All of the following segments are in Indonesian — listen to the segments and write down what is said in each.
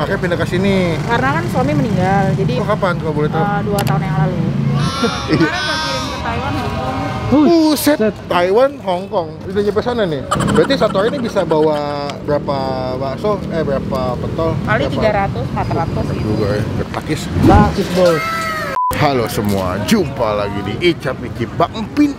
Akhirnya pindah ke sini. Karena kan suami meninggal, jadi Oh, kapan kalau boleh tahu? 2 tahun yang lalu. Kemarin udah kirim ke Taiwan, Hong Kong. Buset, Taiwan, Hong Kong, udah nyampe sana nih. Berarti satu hari ini bisa bawa berapa bakso? Berapa pentol? Kali Berapa? 300, 400 gitu. Juga ya, takis. Takis bos. Halo semua, jumpa lagi di Icap Icip Bang Empin.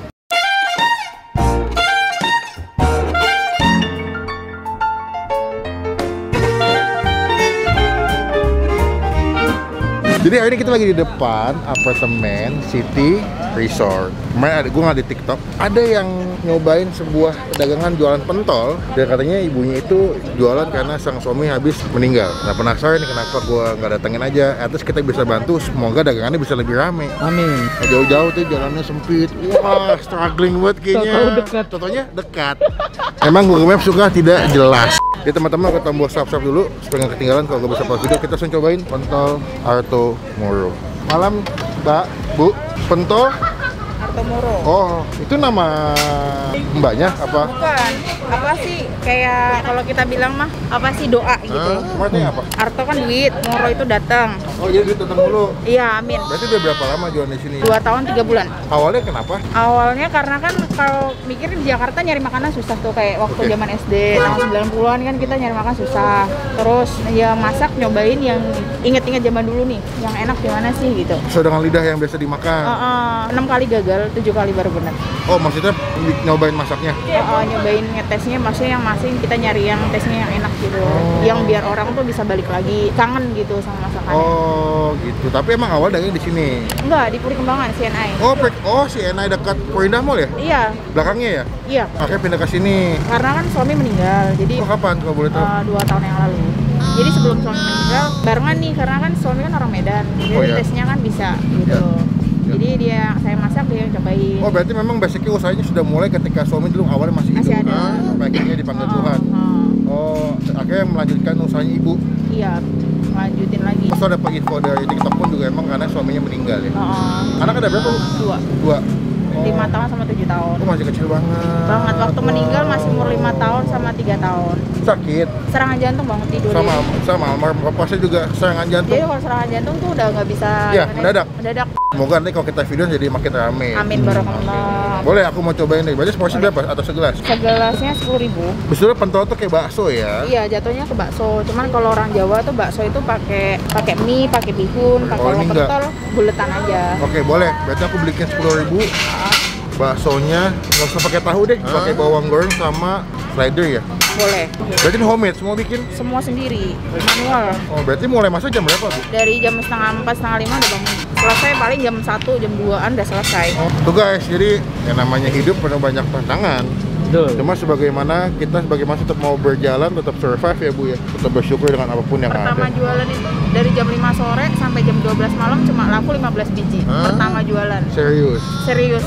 Jadi hari ini kita lagi di depan apartemen City Resort. Kemarin gue ngeliat di TikTok, ada yang nyobain sebuah dagangan jualan pentol. Dan katanya ibunya itu jualan karena sang suami habis meninggal. Nah, penasaran nih kenapa gue nggak datengin aja. Atas kita bisa bantu, semoga dagangannya bisa lebih rame. Amin. Nah, jauh-jauh tuh jalannya sempit. Wah, struggling banget kayaknya. Tahu dekat. Contohnya dekat. Emang Google Maps suka tidak jelas. Jadi teman-teman ke tombol subscribe dulu supaya nggak ketinggalan kalau nggak bisa pas video. Kita langsung cobain pentol Arto Moro. Malam Mbak, Bu, pentol Arto Moro. Oh, itu nama mbaknya apa? Bukan, apa sih kayak kalau kita bilang mah apa sih doa gitu. Artinya apa? Arto kan duit, Moro itu datang. Oh, jadi duit datang dulu. Iya, amin. Berarti udah berapa lama jualan di sini? 2 tahun 3 bulan. Awalnya kenapa? Awalnya karena kan kalau mikirin di Jakarta nyari makanan susah tuh, kayak waktu Oke. zaman SD tahun 90-an kan kita nyari makan susah. Terus ya masak nyobain yang inget-inget zaman dulu nih, yang enak gimana sih gitu. Sesuai dengan lidah yang biasa dimakan. 6 kali gagal, 7 kali baru benar. Oh, maksudnya nyobain masaknya? Nyobain ngetesnya, maksudnya yang masing kita nyari yang tesnya yang enak gitu, yang biar orang tuh bisa balik lagi, kangen gitu sama masakannya. Oh, gitu. Tapi emang awal dagang di sini. Enggak, di Puri Kembangan, CNI. Oh, si Enai dekat Porindah Mall ya? Iya, Belakangnya ya? iya. Akhirnya pindah ke sini. Karena kan suami meninggal, jadi Oh, kapan kalau boleh tahu? 2 tahun yang lalu. Jadi sebelum suami meninggal, barengan nih, karena kan suami kan orang Medan, jadi Oh, iya. tesnya kan bisa gitu. Jadi saya masak, dia yang cobain. Oh, berarti memang basicnya usahanya sudah mulai ketika suami dulu awalnya masih Masih hidup. ada. Sampai akhirnya dipanggil Tuhan. Oh, akhirnya melanjutkan usahanya ibu. Iya, lanjutin lagi. Pas dapat info dari TikTok pun juga emang karena suaminya meninggal ya. Anak ada berapa, Bu? 2, Dua. 5 tahun sama 7 tahun. Oh, masih kecil banget. Banget, waktu meninggal masih umur 5 tahun sama 3 tahun. Sakit. Serangan jantung banget tidur. Sama almarhum papasnya juga serangan jantung. Jadi kalau serangan jantung tuh udah nggak bisa. Iya, gimana? mendadak. Semoga nanti kalau kita video jadi makin rame. Amin barakallah. Boleh, aku mau cobain deh. Berarti porsi berapa? Atau segelas? Segelasnya 10.000. Sebetulnya pentol tuh kayak bakso ya. Iya, jatuhnya ke bakso. Cuman kalau orang Jawa tuh bakso itu pakai mie, pakai bihun, pakai Oh, ini enggak. pentol buletan aja. Oke, boleh. Berarti aku belikin 10.000. Baksonya nggak usah pakai tahu deh, pakai bawang goreng sama slider ya. Boleh. Berarti ini homemade, semua bikin. Semua sendiri, manual. Oh, berarti mulai masak jam berapa, Bu? Dari jam setengah 4, setengah 5 udah bangun. Selesai paling jam 1, jam 2-an udah selesai. Tuh guys, jadi yang namanya hidup penuh banyak tantangan. Betul. Cuma sebagaimana kita tetap mau berjalan, tetap survive ya Bu ya. Tetap bersyukur dengan apapun yang Pertama ada. jualan itu dari jam 5 sore sampai jam 12 malam cuma laku 15 biji. Pertama jualan. Serius. Serius.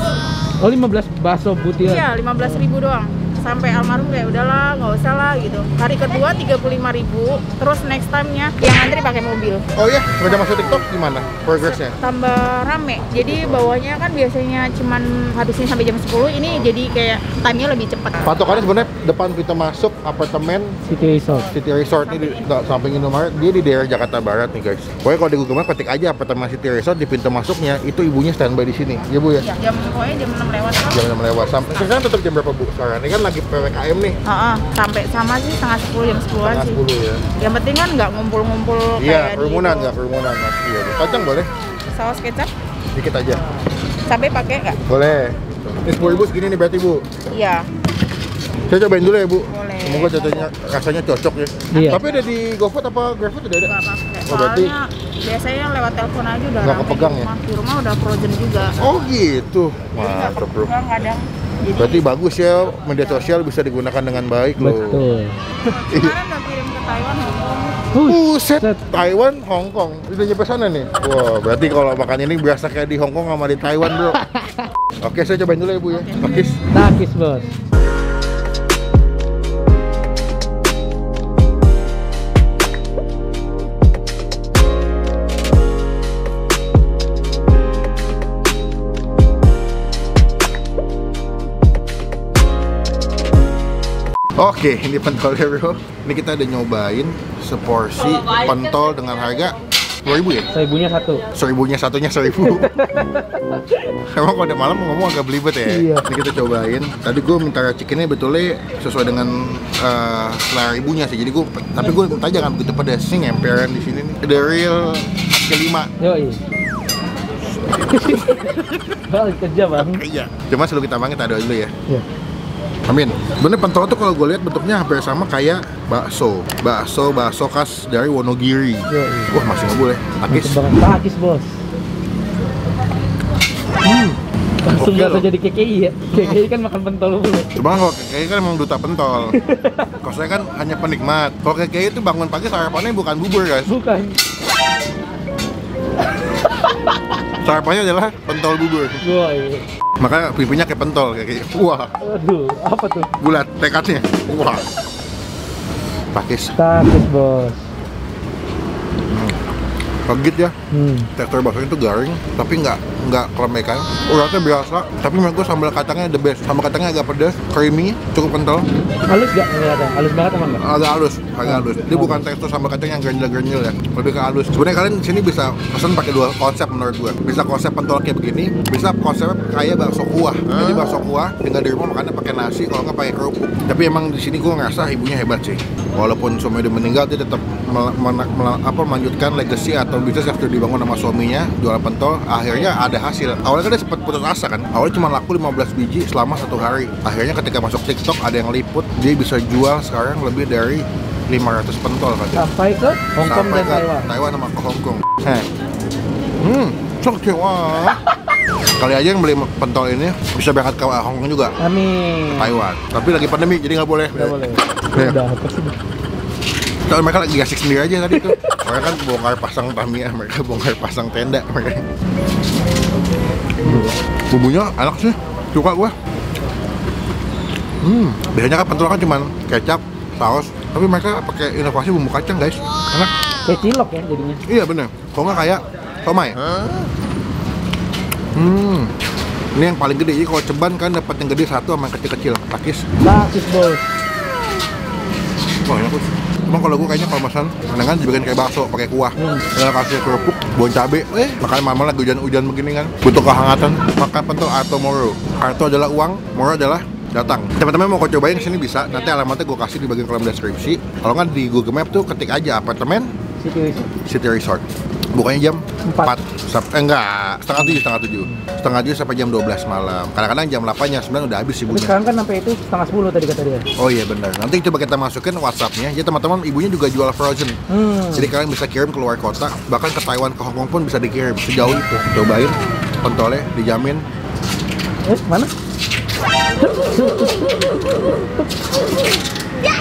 Oh 15 bakso putih. Iya, 15.000 doang. Sampai almarhum kayak udahlah, nggak usah lah gitu. Hari kedua 35.000, terus next time-nya yang antri pakai mobil. Oh iya, semenjak masuk TikTok gimana progresnya? Tambah rame. Jadi bawahnya kan biasanya cuman habisin sampai jam 10, ini jadi kayak time-nya lebih cepat. Patokannya sebenarnya depan pintu masuk apartemen City Resort. City Resort ini di samping Indomaret, dia di daerah Jakarta Barat nih guys. Pokoknya kalau di Google Maps ketik aja apartemen City Resort, di pintu masuknya itu ibunya standby di sini. Ya Bu ya. Ya, pokoknya jam 6 lewat. Jam 6 lewat. Sampai sekarang tetap jam berapa Bu? Sekarang ini kan lagi PPKM nih. Sampai sama sih setengah 10, jam 10-an Setengah sih. 10 ya. Yang penting kan nggak ngumpul-ngumpul Iya, kayak kerumunan di nggak kerumunan Mas. Iya, Bu. Kacang boleh? saus kecap, Dikit aja. cabai pakai nggak? Boleh. Ini 10.000 segini nih berarti Bu. Iya. Saya cobain dulu ya Bu. Boleh. Semoga rasanya cocok ya. Iya. Tapi ada di GoFood apa GrabFood udah ada? Nggak pakai. Oh, berarti Soalnya biasanya lewat telepon aja udah nggak rame kepegang di ya? rumah. Di rumah udah frozen juga. Oh gitu. Jadi nggak Mantap Bro. kepegang kadang. Jadi Berarti bagus ya, media sosial bisa digunakan dengan baik loh. Betul. kemarin udah kirim ke Taiwan, Hong Kong. Buset, Taiwan, Hong Kong, udah nyampe sana nih. Wah, berarti kalau makan ini berasa kayak di Hong Kong sama di Taiwan Bro. Oke, saya cobain dulu ya Bu ya. Takis. Takis bos. Oke, ini pentolnya bro. Ini kita udah nyobain seporsi pentol dengan harga 10.000 ya? Seribunya satu. Seribunya satunya 1.000. Emang kalau udah malam ngomong agak belibet ya? Iya. Ini kita cobain. Tadi gue minta chickennya betulnya sesuai dengan selera ibunya sih. Jadi tapi gue minta jangan begitu pedas. Ini ngemperan di sini nih. The real kaki 5. Yoi. Balik kerja bang. Iya. Cuma sebelum kita makan kita doa dulu ya. Iya. Amin. Bener pentol tuh kalau gue lihat bentuknya hampir sama kayak bakso khas dari Wonogiri. Yoi. Wah masih nggak boleh. Takis. Mantep banget. Takis bos. Langsung Oke berasa loh. jadi KKI ya. KKI kan makan pentol dulu. Cuma kalau KKI kan emang duta pentol. Kalau saya kan hanya penikmat. Kalau KKI itu bangun pagi sarapannya bukan bubur guys. Bukan. Sarapannya adalah pentol bubur. Woi. Makanya pipinya kayak pentol kayak gitu. Wah, Aduh, apa tuh? bulat tekadnya. Wah. Pakis. Takis bos. Kaget ya. Hmm. Tekstur baksonya itu garing, tapi nggak kelemekan. Uratnya biasa, tapi menurut gue sambal kacangnya the best. Sambal kacangnya agak pedas, creamy, cukup kental, Halus gak? Kelihatan. Halus banget emang nggak? agak halus. Dia bukan tekstur sambal kacang yang ganjil-ganjil ya, lebih ke halus. Sebenarnya kalian di sini bisa pesan pakai dua konsep menurut gue. Bisa konsep pentol kayak begini, bisa konsep kayak bakso kuah. Jadi bakso kuah tinggal di rumah makannya pakai nasi, kalau nggak pakai kerupuk. Tapi emang di sini gue ngerasa ibunya hebat sih. Walaupun suaminya udah meninggal, dia tetap melanjutkan legacy atau bisnis yang sudah dibangun sama suaminya, jualan pentol. Akhirnya ada hasil. Awalnya kan dia sempat putus asa kan. Awalnya cuma laku 15 biji selama 1 hari. Akhirnya ketika masuk TikTok ada yang liput, dia bisa jual sekarang lebih dari 500 pentol katanya. Sampai ke Hong Kong Sampai dan ke Taiwan. Taiwan sama ke Hong Kong. Sok wah. Kali aja yang beli pentol ini bisa berangkat ke Hong Kong juga, Amin. Taiwan. Tapi lagi pandemi jadi nggak boleh. Nggak boleh. Iya. Udah apa sih? Soalnya mereka lagi asik sendiri aja tadi tuh. Mereka kan bongkar pasang Tamiya, mereka bongkar pasang tenda mereka. Bumbunya enak sih, suka gua. Biasanya kan pentol kan cuman kecap, saus, tapi mereka pakai inovasi bumbu kacang guys. Enak. Kayak cilok ya jadinya. Iya bener. Kok nggak kayak somai? Ini yang paling gede. Jadi kalau ceban kan dapat yang gede satu sama yang kecil-kecil. Takis. Takis bos. Wah enak tuh. Emang kalau gue kayaknya kalau pesan, kan dibikin kayak bakso pakai kuah. Tinggal kasih kerupuk, bon cabe. Makan malam lagi hujan-hujan begini kan. Butuh kehangatan. Makan pentol atau moro. Atau adalah uang, moro adalah datang. Teman-teman mau cobain sini bisa. Nanti alamatnya gue kasih di bagian kolom deskripsi. Kalau nggak di Google Map tuh ketik aja apartemen City Resort. Bukanya jam 4. Enggak, setengah 7 sampai jam 12 malam. Kadang-kadang jam 8 jam 9 udah habis Tapi ibunya. sekarang kan sampai itu setengah 10 tadi kata dia. Oh iya benar. Nanti coba kita masukin WhatsApp-nya. Ya teman-teman, ibunya juga jual frozen. Jadi kalian bisa kirim keluar kota, bahkan ke Taiwan, ke Hong Kong pun bisa dikirim sejauh itu. Cobain pentolnya, dijamin. Mana?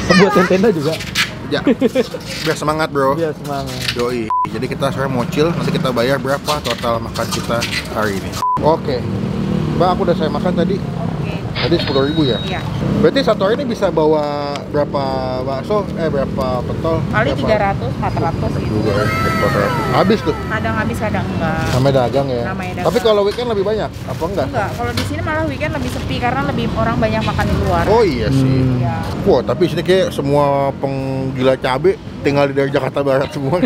Buat tenda juga. Ya, biar semangat bro. Biar semangat. Doi. Jadi kita sekarang mau chill, nanti kita bayar berapa total makan kita hari ini. Oke. Mbak, aku udah saya makan tadi. Tadi 10.000 ya? Iya. Berarti satu hari ini bisa bawa berapa bakso? Berapa pentol? Kali Berapa? 300, 400 gitu. Juga ya, habis tuh. Kadang habis, kadang enggak. Namanya dagang ya. Namanya dagang. Tapi kalau weekend lebih banyak, apa enggak? Enggak, kalau di sini malah weekend lebih sepi karena lebih orang banyak makan di luar. Oh iya sih. Iya. Wah, tapi sini kayak semua penggila cabe tinggal dari Jakarta Barat semua.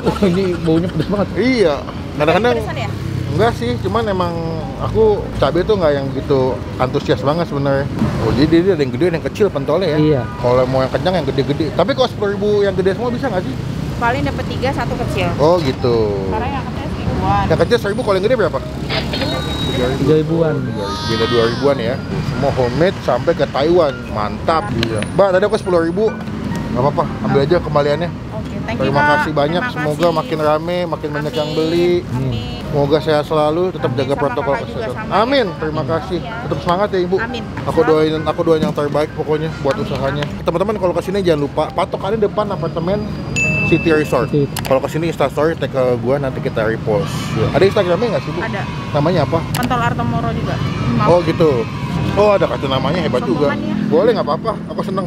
Oh, ini baunya pedes banget. Iya. Kadang-kadang Pedesan ya? enggak sih, cuman emang aku cabe tuh nggak yang gitu antusias banget sebenarnya. Oh, jadi dia ada yang gede, ada yang kecil pentolnya ya. Iya. Kalau mau yang kenyang yang gede-gede. Tapi kalau 10.000 yang gede semua bisa nggak sih? Paling dapat 3, 1 kecil. Oh gitu. Karena yang kecil 1000-an. Yang kecil 1.000, kalau yang gede berapa? 3.000-an. Beda 2.000-an ya. Semua homemade sampai ke Taiwan. Mantap. Iya. Mbak, tadi aku 10.000. Nggak apa-apa, ambil aja kembaliannya. Oke, thank you, Terima Kak. kasih banyak. Terima Semoga kasih. makin rame, makin banyak yang Amin. beli. Amin. Semoga sehat selalu, tetap Amin, jaga sama protokol kakak juga kesehatan. sama Amin. ya. Terima Amin. kasih. Ya. Tetap semangat ya Ibu. Amin. Aku doain yang terbaik pokoknya buat Amin. usahanya. Teman-teman kalau kesini jangan lupa patokannya depan apartemen City Resort. City. Kalau kesini Instastory tag ke gua, nanti kita repost. Ada Instagramnya nggak sih Bu? Ada. Namanya apa? Pentol Artomoro juga. Oh gitu. Oh ada kartu namanya, hebat juga. Sombongan ya. Boleh nggak apa-apa, aku seneng.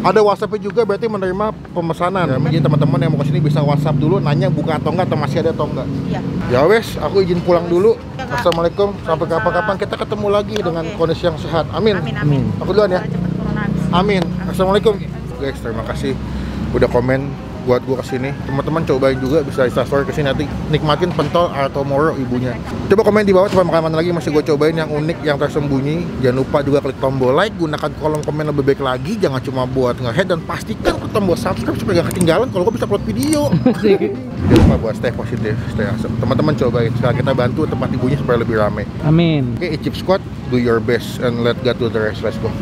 Ada WhatsApp-nya juga, berarti menerima pemesanan. Jadi teman-teman yang mau kesini bisa WhatsApp dulu, nanya buka atau enggak, atau masih ada atau enggak. Iya. Ya wes, aku izin pulang dulu. Ya, Kak. Assalamualaikum, sampai kapan-kapan kita ketemu lagi dengan Oke. kondisi yang sehat. Amin. Amin, amin. Amin. Aku duluan ya. Cepet corona habis. Amin. Assalamualaikum guys, terima kasih udah komen buat gua kesini. Teman-teman cobain juga, bisa instastory kesini nanti nikmatin pentol atau moro ibunya. Coba komen di bawah coba makanan lagi masih gua cobain yang unik, yang tersembunyi. Jangan lupa juga klik tombol like, gunakan kolom komen lebih baik lagi, jangan cuma buat nge-head, dan pastikan klik tombol subscribe supaya gak ketinggalan kalau gua bisa upload video. Jangan lupa buat stay positif, stay awesome. Teman-teman cobain, sekarang kita bantu tempat ibunya supaya lebih ramai. Amin. Oke, Icip Squad, do your best and let God do the rest. Let's go.